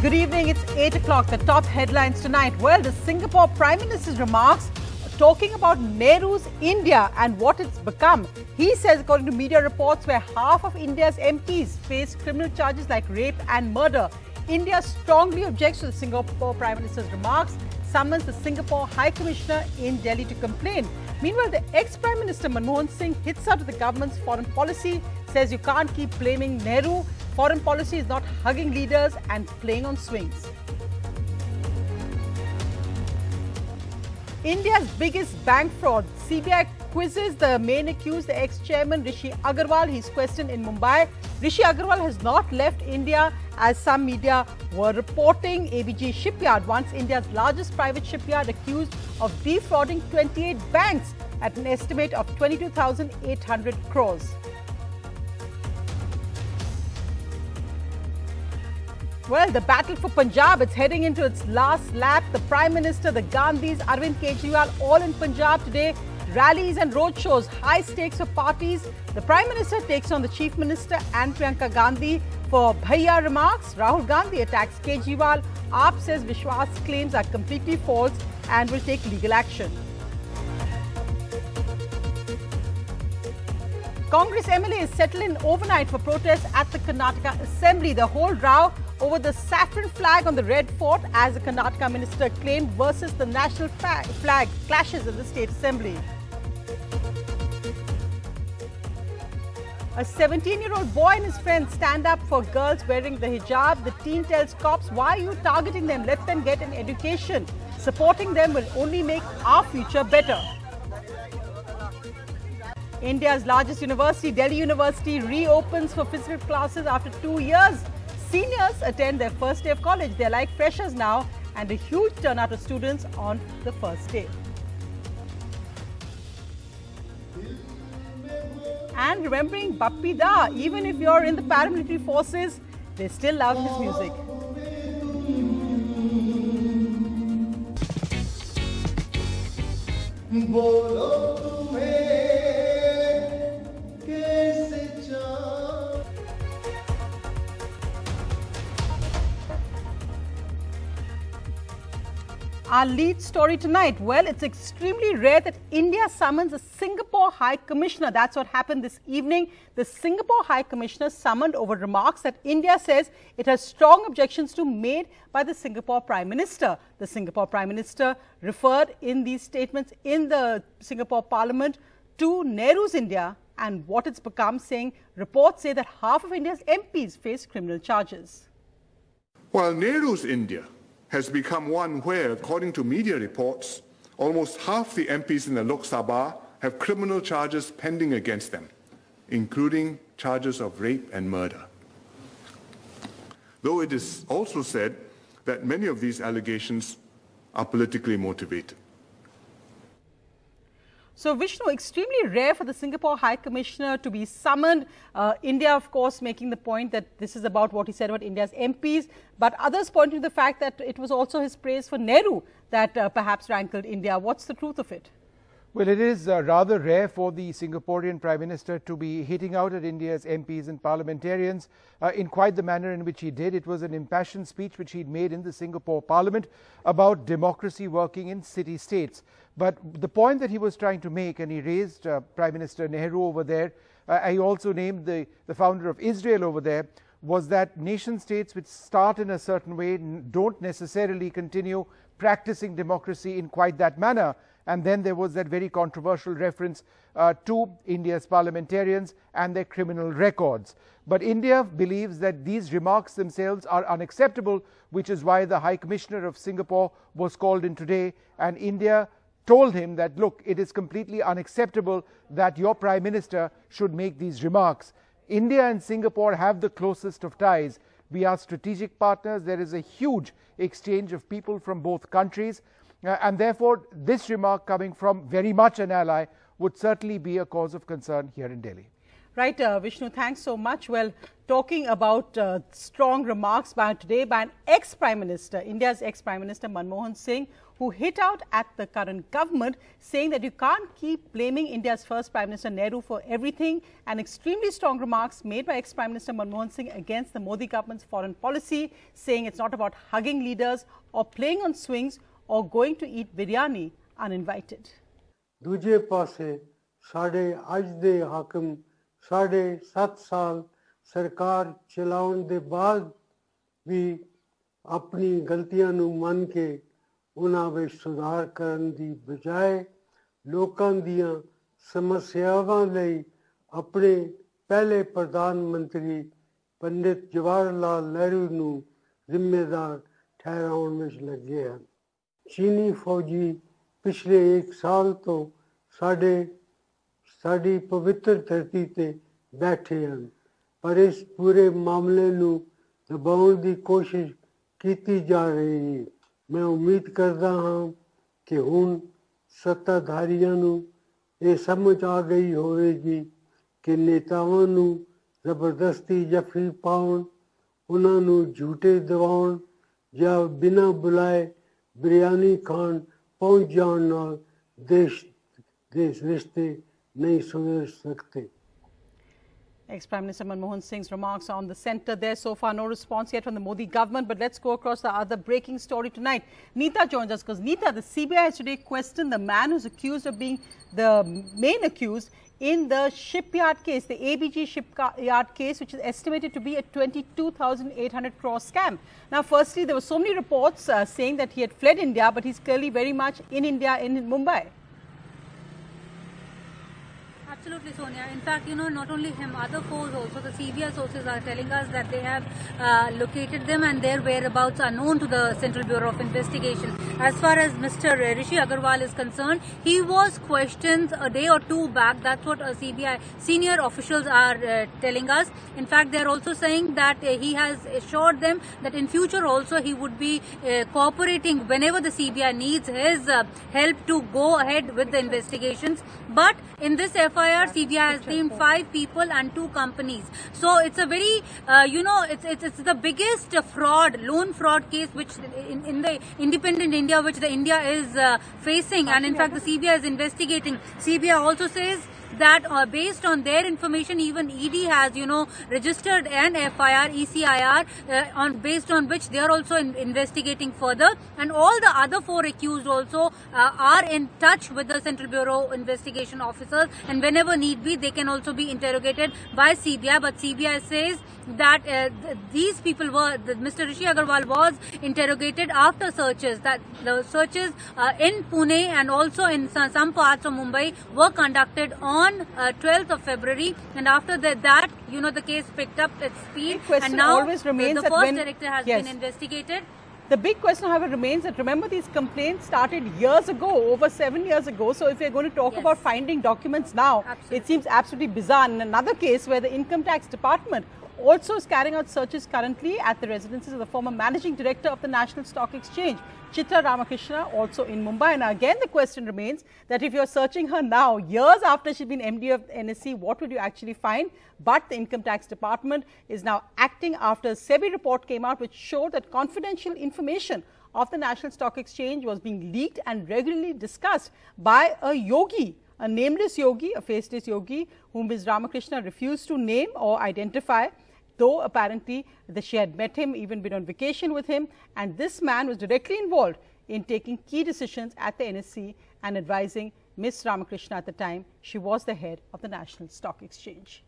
Good evening, it's 8 o'clock. The top headlines tonight. Well, the Singapore Prime Minister's remarks talking about Nehru's India and what it's become. He says, according to media reports, where half of India's MPs face criminal charges like rape and murder. India strongly objects to the Singapore Prime Minister's remarks, summons the Singapore High Commissioner in Delhi to complain. Meanwhile, the ex-Prime Minister Manmohan Singh hits out at the government's foreign policy, says you can't keep blaming Nehru. Foreign policy is not hugging leaders and playing on swings. India's biggest bank fraud. CBI quizzes the main accused, the ex-chairman Rishi Agarwal. He's questioned in Mumbai. Rishi Agarwal has not left India, as some media were reporting. ABG Shipyard, once India's largest private shipyard, accused of defrauding 28 banks at an estimate of 22,800 crores. Well, the battle for Punjab, it's heading into its last lap. The Prime Minister, the Gandhis, Arvind Kejriwal, all in Punjab today. Rallies and roadshows, high stakes for parties. The Prime Minister takes on the Chief Minister and Priyanka Gandhi for Bhaiya remarks. Rahul Gandhi attacks Kejriwal. AAP says Vishwas claims are completely false and will take legal action. Congress MLAs settle in overnight for protests at the Karnataka Assembly. The whole row over the saffron flag on the Red Fort, as the Karnataka minister claimed, versus the national flag clashes in the State Assembly. A 17-year-old boy and his friends stand up for girls wearing the hijab. The teen tells cops, "Why are you targeting them? Let them get an education. Supporting them will only make our future better." India's largest university, Delhi University, reopens for physical classes after 2 years. Seniors attend their first day of college. They're like freshers now, and a huge turnout of students on the first day. And remembering Bappi Lahiri, even if you're in the paramilitary forces, they still love his music. Our lead story tonight, well, it's extremely rare that India summons a Singapore High Commissioner. That's what happened this evening. The Singapore High Commissioner summoned over remarks that India says it has strong objections to made by the Singapore Prime Minister. The Singapore Prime Minister referred in these statements in the Singapore Parliament to Nehru's India and what it's become, saying reports say that half of India's MPs face criminal charges. While Nehru's India has become one where, according to media reports, almost half the MPs in the Lok Sabha have criminal charges pending against them, including charges of rape and murder. Though it is also said that many of these allegations are politically motivated. So, Vishnu, extremely rare for the Singapore High Commissioner to be summoned. India, of course, making the point that this is about what he said about India's MPs, but others pointing to the fact that it was also his praise for Nehru that perhaps rankled India. What's the truth of it? Well, it is rather rare for the Singaporean Prime Minister to be hitting out at India's MPs and parliamentarians in quite the manner in which he did. It was an impassioned speech which he'd made in the Singapore Parliament about democracy working in city-states. But the point that he was trying to make, and he raised Prime Minister Nehru over there, he also named the founder of Israel over there, was that nation-states which start in a certain way don't necessarily continue practicing democracy in quite that manner. And then there was that very controversial reference to India's parliamentarians and their criminal records. But India believes that these remarks themselves are unacceptable, which is why the High Commissioner of Singapore was called in today, and India told him that, look, it is completely unacceptable that your Prime Minister should make these remarks. India and Singapore have the closest of ties. We are strategic partners. There is a huge exchange of people from both countries. And therefore, this remark coming from very much an ally would certainly be a cause of concern here in Delhi. Right, Vishnu, thanks so much. Well, talking about strong remarks today by an ex-Prime Minister, India's ex-Prime Minister Manmohan Singh, who hit out at the current government, saying that you can't keep blaming India's first Prime Minister Nehru for everything, and extremely strong remarks made by ex-Prime Minister Manmohan Singh against the Modi government's foreign policy, saying it's not about hugging leaders or playing on swings or going to eat biryani uninvited. दूजे पासे साढ़े आज दे हाकम 7.5 साल सरकार चलाउण दे बाद भी अपनी गलतियां नूं मन के उन्हां विच सुधार करन दी बजाय लोकां दियां समस्यावां लई अपने पहले प्रधानमंत्री पंडित जवाहरलाल नेहरू नूं जिम्मेदार ठहराउण विच लगे हन। चीनी फौजी पिछले 1 साल तो साडी पवित्र धरती ते बैठे हैं, पर इस पूरे मामले नूं दबाउण दी कोशिश कीती जा रही है। मैं उम्मीद करदा हां कि हुण सत्ताधारियां नूं ये समझ आ गई होवेगी कि नेतावां नूं जबरदस्ती जफी पाउण, उन्हां नूं झूठे दवाउण या बिना बुलाए बिरयानी खाण पहुंच जाण नाल देश रिश्ते नहीं सुधर सकते। Ex-Prime Minister Manmohan Singh's remarks on the centre there. So far, no response yet from the Modi government. But let's go across the other breaking story tonight. Neeta joins us because Neeta, the CBI has today questioned the man who's accused of being the main accused in the shipyard case, the ABG Shipyard case, which is estimated to be a 22,800 crore scam. Now, firstly, there were so many reports saying that he had fled India, but he's clearly very much in India, in Mumbai. Absolutely, Sonia. In fact, not only him, other fours also, the CBI sources are telling us that they have located them and their whereabouts are known to the Central Bureau of Investigation. As far as Mr. Rishi Agarwal is concerned, he was questioned a day or two back. That's what CBI senior officials are telling us. In fact, they are also saying that he has assured them that in future also he would be cooperating whenever the CBI needs his help to go ahead with the investigations. But in this FIR, CBI has named 5 people and 2 companies. So it's a very, it's the biggest fraud, loan fraud case which in the independent India, which the India is facing. And in fact, the CBI is investigating. CBI also says that based on their information, even ED has, registered an FIR, ECIR, based on which they are also investigating further. And all the other 4 accused also are in touch with the Central Bureau investigation officers, and whenever need be, they can also be interrogated by CBI. But CBI says that these people were, Mr. Rishi Agarwal was interrogated after searches, that the searches in Pune and also in some parts of Mumbai were conducted on 12th of February, and after that, the case picked up its speed, and now the first director has been investigated. The big question, however, remains that, remember, these complaints started years ago, over 7 years ago. So if we're going to talk about finding documents now, it seems absolutely bizarre. In another case where the Income Tax Department also is carrying out searches currently at the residences of the former managing director of the National Stock Exchange, Chitra Ramakrishna, also in Mumbai. Now, again, the question remains that if you're searching her now, years after she's been MD of NSE, what would you actually find? But the Income Tax Department is now acting after a SEBI report came out which showed that confidential information of the National Stock Exchange was being leaked and regularly discussed by a yogi, a nameless yogi, a faceless yogi, whom Ms. Ramakrishna refused to name or identify, though apparently that she had met him, even been on vacation with him, and this man was directly involved in taking key decisions at the NSE and advising Ms. Ramakrishna at the time. She was the head of the National Stock Exchange.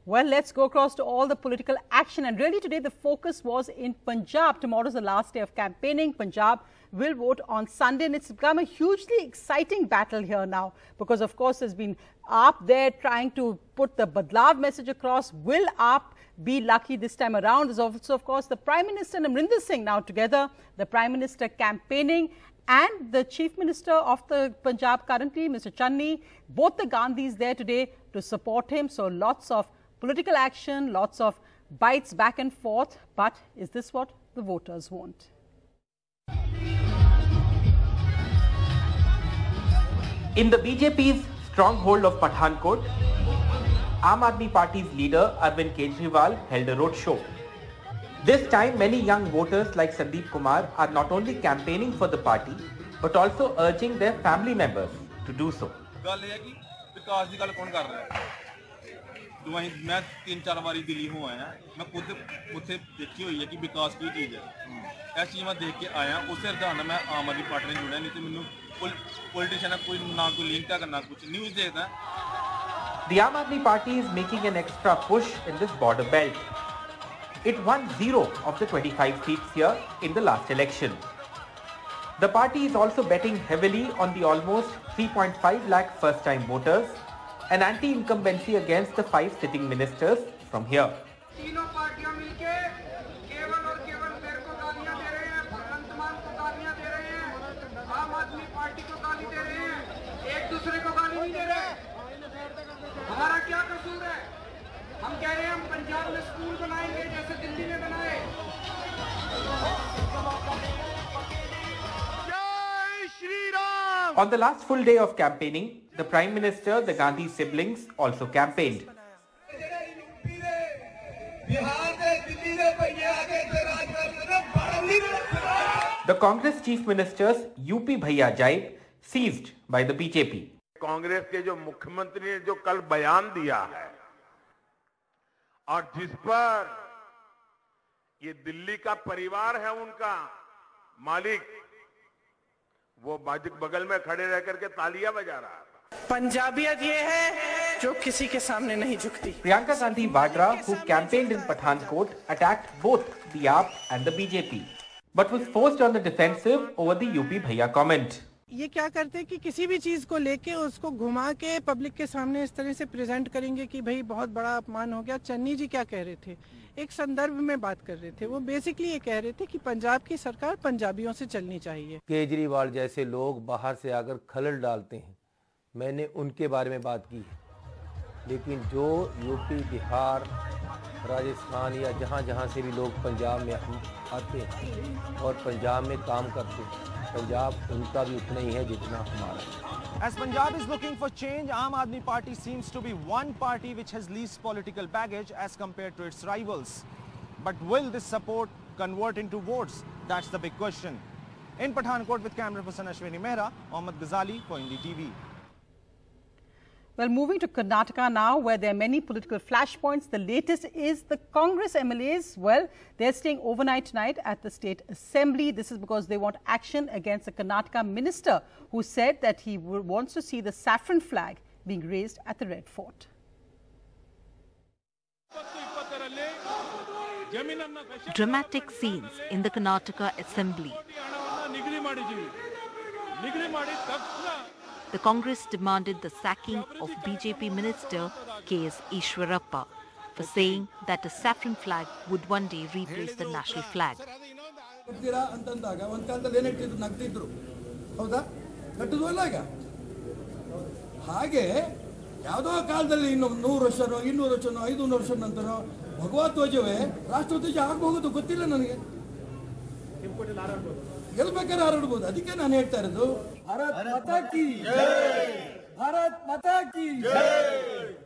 Well, let's go across to all the political action, and really today the focus was in Punjab. Tomorrow is the last day of campaigning. Punjab will vote on Sunday, and it's become a hugely exciting battle here now because, of course, there's been AAP there trying to put the Badlaav message across. Will AAP be lucky this time around? There's also, of course, the Prime Minister and Amrinder Singh now together, the Prime Minister campaigning, and the Chief Minister of the Punjab currently, Mr. Channi, both the Gandhis there today to support him. So lots of political action, lots of bites back and forth. But is this what the voters want? In the BJP's stronghold of Pathankot, Aam Aadmi Party's leader Arvind Kejriwal held a roadshow. This time, many young voters like Sandeep Kumar are not only campaigning for the party, but also urging their family members to do so. मैं 3-4 बारी दिल्ली हो आया मैं खुद मुझसे देखी हुई है कि विकास की चीज है ऐसी चीज मैं देख के आया उससे रजाना मैं आम आदमी पार्टी ने जुड़ा नहीं तो मैंने पॉलिटिशियन कोई ना कोई लिंक है ना कुछ न्यूज़ देखता है. The Aam Aadmi Party is making an extra push in this border belt. It won 0 of the 25 seats here in the last election. The party is also betting heavily on the almost 3.5 lakh first-time voters, an anti-incumbency against the 5 sitting ministers from here. तीनों पार्टियां मिलके केवल और केवल मेरे को गालियां दे रहे हैं, भगवंत मान को गालियां दे रहे हैं, आम आदमी पार्टी को गाली दे रहे हैं, एक दूसरे को गाली नहीं दे रहे. हमारा क्या कसूर है? हम कह रहे हैं हम पंजाब में स्कूल बनाएंगे जैसे दिल्ली में बनाए. जय Shri Ram. On the last full day of campaigning, the Prime Minister, the Gandhi siblings also campaigned. The Congress Chief Minister's UP Bhaiya jibe seized by the BJP. Congress के जो मुख्यमंत्री ने जो कल बयान दिया है और जिस पर ये दिल्ली का परिवार है उनका मालिक वो बगल में खड़े रह करके तालियां बजा रहा था. पंजाबियत ये है जो किसी के सामने नहीं झुकती. Priyanka Gandhi Vadra, who campaigned in Pathankot, attacked both the AAP and the BJP, but was forced on the defensive over the UP Bhaiya comment. ये क्या करते हैं कि किसी भी चीज को लेके उसको घुमा के पब्लिक के सामने इस तरह से प्रेजेंट करेंगे कि भाई बहुत बड़ा अपमान हो गया. चन्नी जी क्या कह रहे थे, एक संदर्भ में बात कर रहे थे. वो बेसिकली ये कह रहे थे कि पंजाब की सरकार पंजाबियों से चलनी चाहिए. केजरीवाल जैसे लोग बाहर से आकर खलल डालते हैं, मैंने उनके बारे में बात की है, लेकिन जो यूपी, बिहार, राजस्थान या जहाँ से भी लोग पंजाब में आते हैं और पंजाब में काम करते हैं, पंजाब उनका भी उतना ही है जितना हमारा. As Punjab is looking for change, Aam Aadmi Party seems to be one party which has least political baggage as compared to its rivals. But will this support convert into votes? That's the big question. In Pathankot with camera person Ashwini Mehra, Mohammad Ghazali for NDTV. Well, moving to Karnataka now, where there are many political flashpoints. The latest is the Congress MLAs. Well, they're staying overnight tonight at the State Assembly. This is because they want action against the Karnataka minister who said that he wants to see the saffron flag being raised at the Red Fort. Dramatic scenes in the Karnataka Assembly. The Congress demanded the sacking of BJP minister K.S. Eshwarappa for saying that a saffron flag would one day replace the national flag.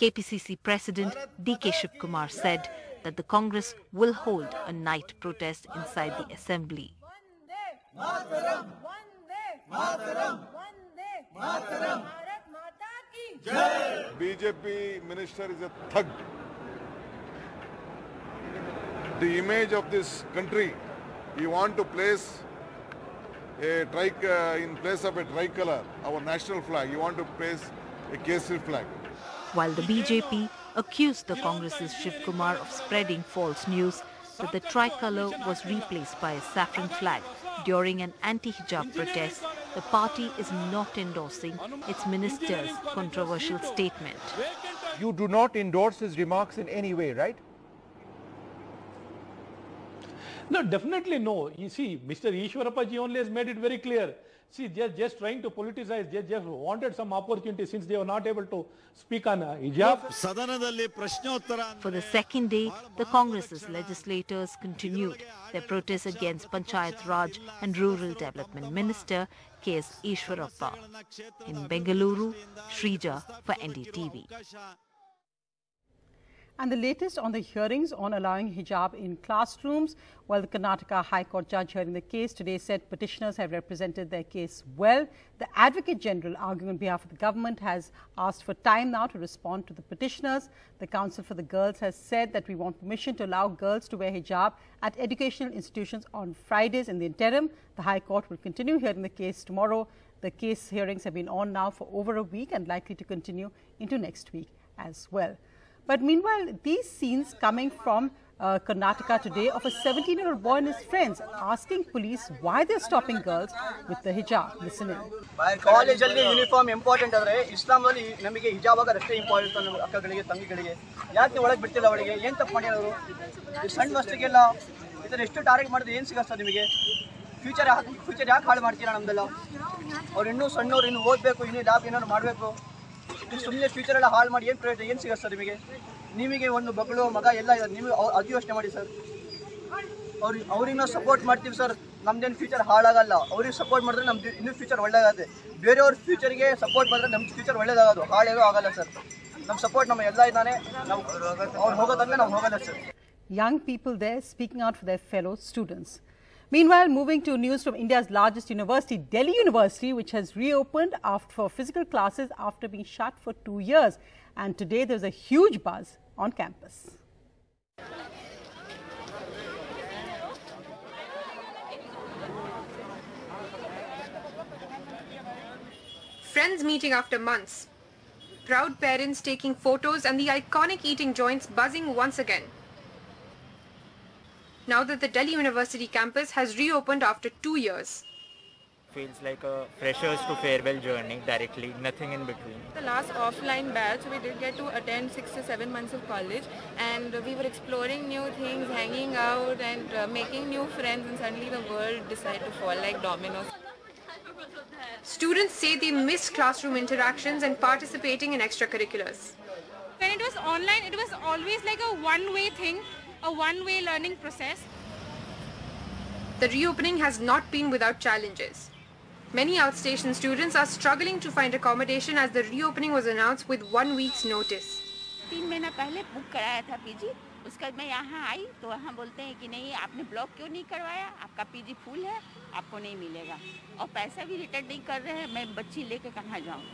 KPCC President D.K. Shipkumar said that the Congress will hold a night protest inside the assembly. BJP minister is a thug. The image of this country, you want to place a in place of a tricolor, our national flag, you want to place a Kesari flag. While the BJP accused the Congress's Shivkumar of spreading false news that the tricolour was replaced by a saffron flag during an anti-hijab protest, the party is not endorsing its minister's controversial statement. You do not endorse his remarks in any way, right? No, definitely no. You see, Mr. Eshwarappa ji only has made it very clear. See, they are just trying to politicize. They just wanted some opportunity since they were not able to speak on hijab. For the second day, the Congress's legislators continued their protests against Panchayati Raj and Rural Development Minister K.S. Eshwarappa. In Bengaluru, Shrija for NDTV. And the latest on the hearings on allowing hijab in classrooms. Well, the Karnataka High Court judge hearing the case today said petitioners have represented their case well. The Advocate General, arguing on behalf of the government, has asked for time now to respond to the petitioners. The Council for the Girls has said that we want permission to allow girls to wear hijab at educational institutions on Fridays. In the interim, the High Court will continue hearing the case tomorrow. The case hearings have been on now for over a week and likely to continue into next week as well. But meanwhile, these scenes coming from Karnataka today of a 17-year-old boy and his friends asking police why they're stopping girls with the hijab. Listen in. College uniform important Islam namige hijab agare important akkaಗಳಿಗೆ ತಂಗಿಗಳಿಗೆ ಯಾಕೆ ಒಳಗೆ ಬಿಡ್ತಿಲ್ಲ ಅವಳಿಗೆ ಏನು ತಪ್ಪು ಮಾಡ್ಯಾರು ಈ ಸಣ್ಣ ವಸ್ತುಗೆಲ್ಲ ಇದನ್ನ ಎಷ್ಟು target ಮಾಡಿದ್ರೆ ಏನು ಸಿಗಸ್ತದೆ ನಿಮಗೆ ಫ್ಯೂಚರ್ ಯಾಕೆ ಹಾಳು ಮಾಡ್ತೀರಾ ನಮ್ದೆಲ್ಲ ಅವ್ರು ಇನ್ನೂ ಸಣ್ಣವರು ಇನ್ನು ಓದಬೇಕು ಇನ್ನೂ ಲ್ಯಾಬ್ ಏನಾದ್ರು ಮಾಡಬೇಕು ಸುಮ್ಮನೆ ಫ್ಯೂಚರ್ ಎಲ್ಲ ಹಾಳು ಮಾಡಿ ಏನು ಪ್ರಯೋಜನ ಏನು ಸಿಗತ್ತೆ ನಿಮಗೆ ನಿಮಗೆ ಒಂದು ಮಗಳು ಮಗ ಎಲ್ಲ ನೀವು ಅದು ಯೋಚನೆ ಮಾಡಿ ಸರ್ ಅವ್ರಿಗೆ ನಾವು ಸಪೋರ್ಟ್ ಮಾಡ್ತೀವಿ ಸರ್ ನಮ್ದೇನು ಫ್ಯೂಚರ್ ಹಾಳಾಗಲ್ಲ ಅವ್ರಿಗೆ ಸಪೋರ್ಟ್ ಮಾಡಿದ್ರೆ ನಮ್ದು ಇನ್ನೂ ಫ್ಯೂಚರ್ ಒಳ್ಳೆಯದಾಗುತ್ತೆ ಬೇರೆಯವ್ರ ಫ್ಯೂಚರ್ಗೆ ಸಪೋರ್ಟ್ ಮಾಡಿದ್ರೆ ನಮ್ಮ ಫ್ಯೂಚರ್ ಒಳ್ಳೆಯದಾಗೋದು ಹಾಳೇನೂ ಆಗಲ್ಲ ಸರ್ ನಮ್ಮ ಸಪೋರ್ಟ್ ನಮ್ಮ ಎಲ್ಲ ಇದ್ದಾನೆ ನಾವು ಅವ್ರು ಹೋಗೋದಂಗೆ ನಾವು ಹೋಗಲ್ಲ sir. Young people there speaking out for their fellow students. Meanwhile, moving to news from India's largest university, Delhi University, which has reopened for physical classes after being shut for 2 years. And today there's a huge buzz on campus. Friends meeting after months. Proud parents taking photos and the iconic eating joints buzzing once again. Now that the Delhi University campus has reopened after 2 years. Feels like a freshers to farewell journey directly, nothing in between. The last offline batch, we did get to attend 6 to 7 months of college, and we were exploring new things, hanging out and making new friends, and suddenly the world decided to fall like dominoes. Students say they miss classroom interactions and participating in extracurriculars. When it was online, it was always like a one-way thing, a one-way learning process. The reopening has not been without challenges. Many outstation students are struggling to find accommodation as the reopening was announced with 1 week's notice. 3 महीना पहले book कराया था PG, उसका मैं यहाँ आई तो वहाँ बोलते हैं कि नहीं आपने ब्लॉक क्यों नहीं करवाया, आपका पीजी फुल है, आपको नहीं मिलेगा और पैसा भी रिटर्न नहीं कर रहे हैं, मैं बच्ची लेके कहाँ जाऊँ.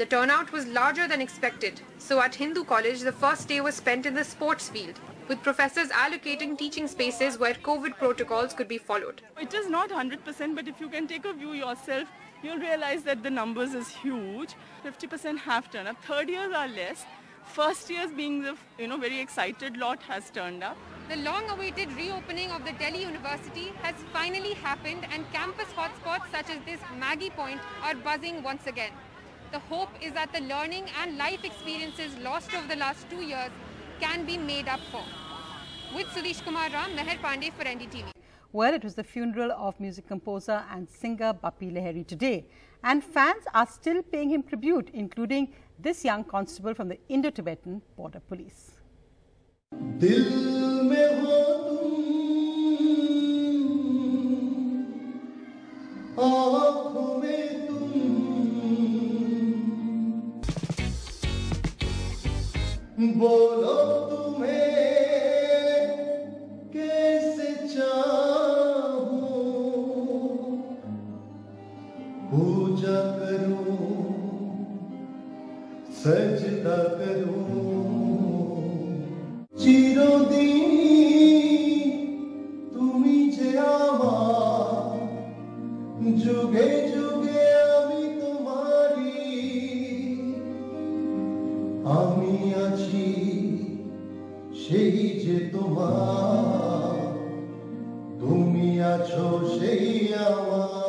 The turnout was larger than expected, so at Hindu College the first day was spent in the sports field, with professors allocating teaching spaces where COVID protocols could be followed. It is not 100%, but if you can take a view yourself, you'll realize that the numbers is huge. 50% have turned up. Third years are less. First years being the very excited lot has turned up. The long-awaited reopening of the Delhi University has finally happened, and campus hotspots such as this Maggie Point are buzzing once again. The hope is that the learning and life experiences lost over the last 2 years can be made up for. With Suresh Kumar Ram, Meher Pandey for NDTV. Well, it was the funeral of music composer and singer Bappi Lahiri today. And fans are still paying him tribute, including this young constable from the Indo-Tibetan Border Police. बोलो तुम्हें कैसे चाहूं, पूजा करूं, सजदा करूं, चिरदिन तुमी जे आमार, जुगे जुगे आमी तुम्हारी, आमी आছি সেই যে তোমার, তুমি আছো সেই আমার।